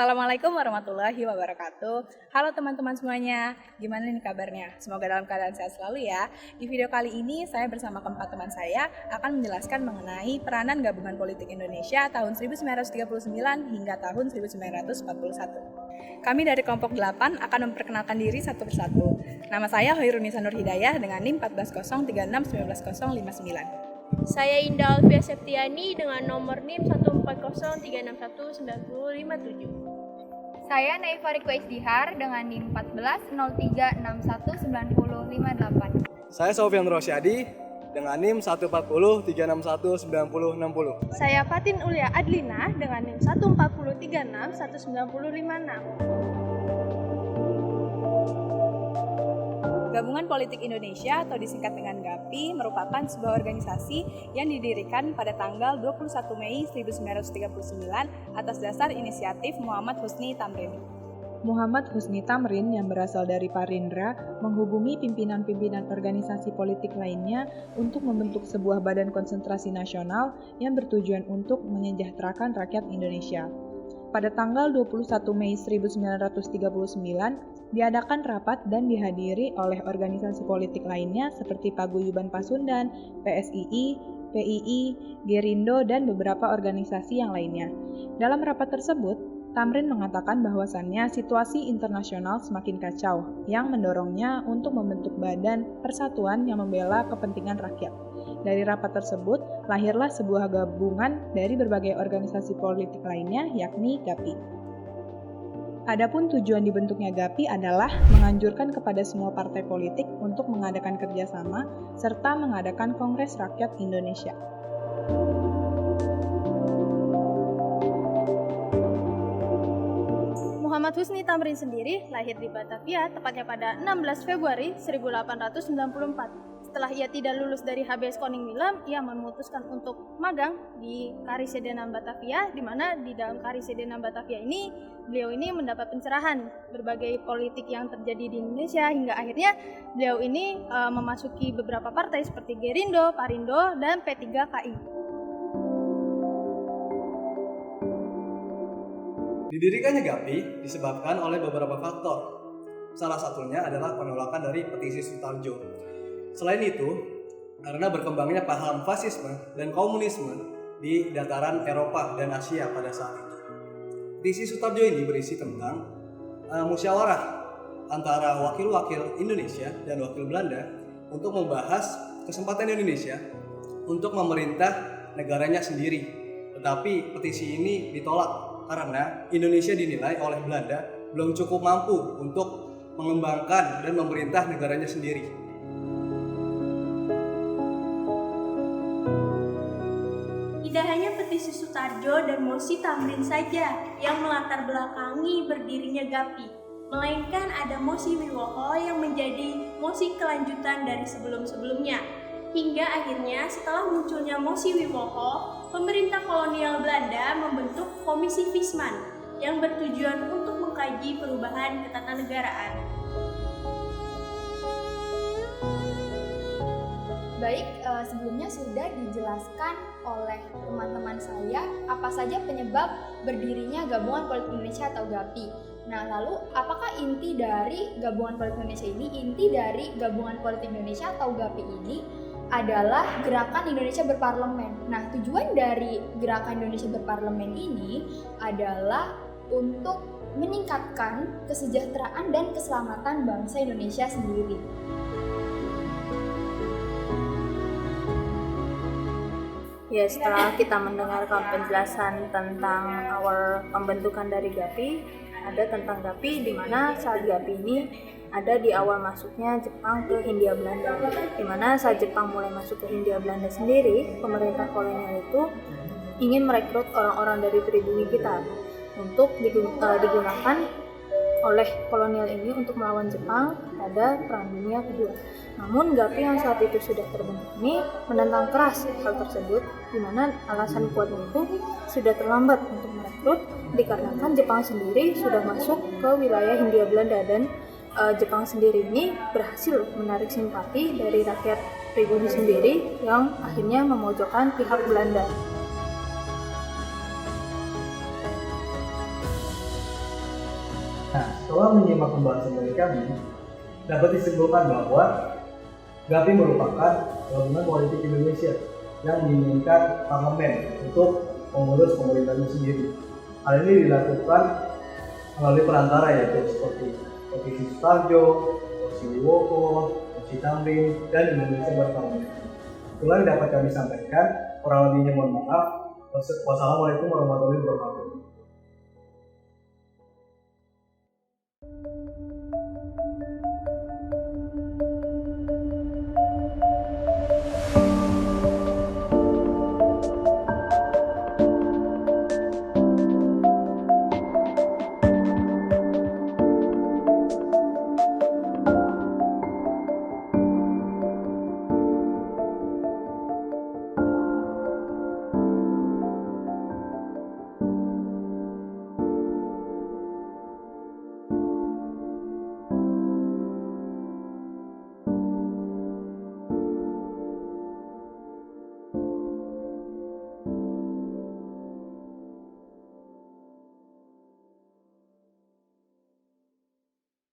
Assalamualaikum warahmatullahi wabarakatuh. Halo teman-teman semuanya, gimana nih kabarnya? Semoga dalam keadaan sehat selalu ya. Di video kali ini saya bersama keempat teman saya akan menjelaskan mengenai peranan gabungan politik Indonesia tahun 1939 hingga tahun 1941. Kami dari kelompok 8 akan memperkenalkan diri satu persatu. Nama saya Hoirunisa Nur Hidayah dengan NIM 140361959. Saya Indah Alfia Septiani dengan nomor NIM 140361957. Saya Naifa Rikwa Isdihar dengan NIM 1403619058. Saya Sofyan Rosyadi dengan NIM 140361960. Saya Fatin Ulia Adlina dengan NIM 140361956. Gabungan Politik Indonesia atau disingkat dengan GAPI merupakan sebuah organisasi yang didirikan pada tanggal 21 Mei 1939 atas dasar inisiatif Muhammad Husni Tamrin. Muhammad Husni Tamrin yang berasal dari Parindra menghubungi pimpinan-pimpinan organisasi politik lainnya untuk membentuk sebuah badan konsentrasi nasional yang bertujuan untuk menyejahterakan rakyat Indonesia. Pada tanggal 21 Mei 1939, diadakan rapat dan dihadiri oleh organisasi politik lainnya seperti Paguyuban Pasundan, PSII, PII, Gerindo, dan beberapa organisasi yang lainnya. Dalam rapat tersebut, Tamrin mengatakan bahwasannya situasi internasional semakin kacau, yang mendorongnya untuk membentuk badan persatuan yang membela kepentingan rakyat. Dari rapat tersebut, lahirlah sebuah gabungan dari berbagai organisasi politik lainnya, yakni GAPI. Adapun tujuan dibentuknya GAPI adalah menganjurkan kepada semua partai politik untuk mengadakan kerjasama serta mengadakan Kongres Rakyat Indonesia. Muhammad Husni Tamrin sendiri lahir di Batavia tepatnya pada 16 Februari 1894. Setelah ia tidak lulus dari HBS Koning Milam, ia memutuskan untuk magang di Karisidenan Batavia, di mana di dalam Karisidenan Batavia ini beliau ini mendapat pencerahan berbagai politik yang terjadi di Indonesia hingga akhirnya beliau ini memasuki beberapa partai seperti Gerindo, Parindo, dan P3KI. Didirikannya GAPI disebabkan oleh beberapa faktor. Salah satunya adalah penolakan dari petisi Sutarjo. Selain itu, karena berkembangnya paham fasisme dan komunisme di dataran Eropa dan Asia pada saat itu. Petisi Sutarjo ini berisi tentang musyawarah antara wakil-wakil Indonesia dan wakil Belanda untuk membahas kesempatan Indonesia untuk memerintah negaranya sendiri. Tetapi petisi ini ditolak karena Indonesia dinilai oleh Belanda belum cukup mampu untuk mengembangkan dan memerintah negaranya sendiri. Tidak hanya petisi Sutarjo dan mosi Tamrin saja yang melatar belakangi berdirinya GAPI, melainkan ada mosi Wiwoho yang menjadi mosi kelanjutan dari sebelum-sebelumnya. Hingga akhirnya setelah munculnya mosi Wiwoho, pemerintah kolonial Belanda membentuk Komisi Visman yang bertujuan untuk mengkaji perubahan ketatanegaraan. Baik, sebelumnya sudah dijelaskan oleh teman-teman saya apa saja penyebab berdirinya Gabungan Politik Indonesia atau GAPI. Nah, lalu apakah inti dari Gabungan Politik Indonesia ini? Inti dari Gabungan Politik Indonesia atau GAPI ini adalah Gerakan Indonesia Berparlemen. Nah, tujuan dari Gerakan Indonesia Berparlemen ini adalah untuk meningkatkan kesejahteraan dan keselamatan bangsa Indonesia sendiri. Ya, setelah kita mendengarkan penjelasan tentang awal pembentukan dari GAPI, ada tentang GAPI di mana saat GAPI ini ada di awal masuknya Jepang ke Hindia Belanda. Di mana saat Jepang mulai masuk ke Hindia Belanda sendiri, pemerintah kolonial itu ingin merekrut orang-orang dari pribumi kita untuk digunakan oleh kolonial ini untuk melawan Jepang pada Perang Dunia Kedua. Namun GAPI yang saat itu sudah terbentuk ini menentang keras hal tersebut, di mana alasan kuatnya itu sudah terlambat untuk merekrut dikarenakan Jepang sendiri sudah masuk ke wilayah Hindia Belanda dan Jepang sendiri ini berhasil menarik simpati dari rakyat pribumi sendiri yang akhirnya memojokkan pihak Belanda. Nah, setelah menyimak pembahasan dari kami, dapat disimpulkan bahwa GAPI merupakan gabungan politik Indonesia yang menginginkan parlemen untuk mengurus pemerintahnya sendiri. Hal ini dilakukan melalui perantara yaitu seperti Petisi Sutarjo, Mosi Wiwoko, Mosi Tamrin, dan Indonesia Berparlemen. Itulah yang dapat kami sampaikan. Kurang lebihnya mohon maaf. Wassalamualaikum warahmatullahi wabarakatuh.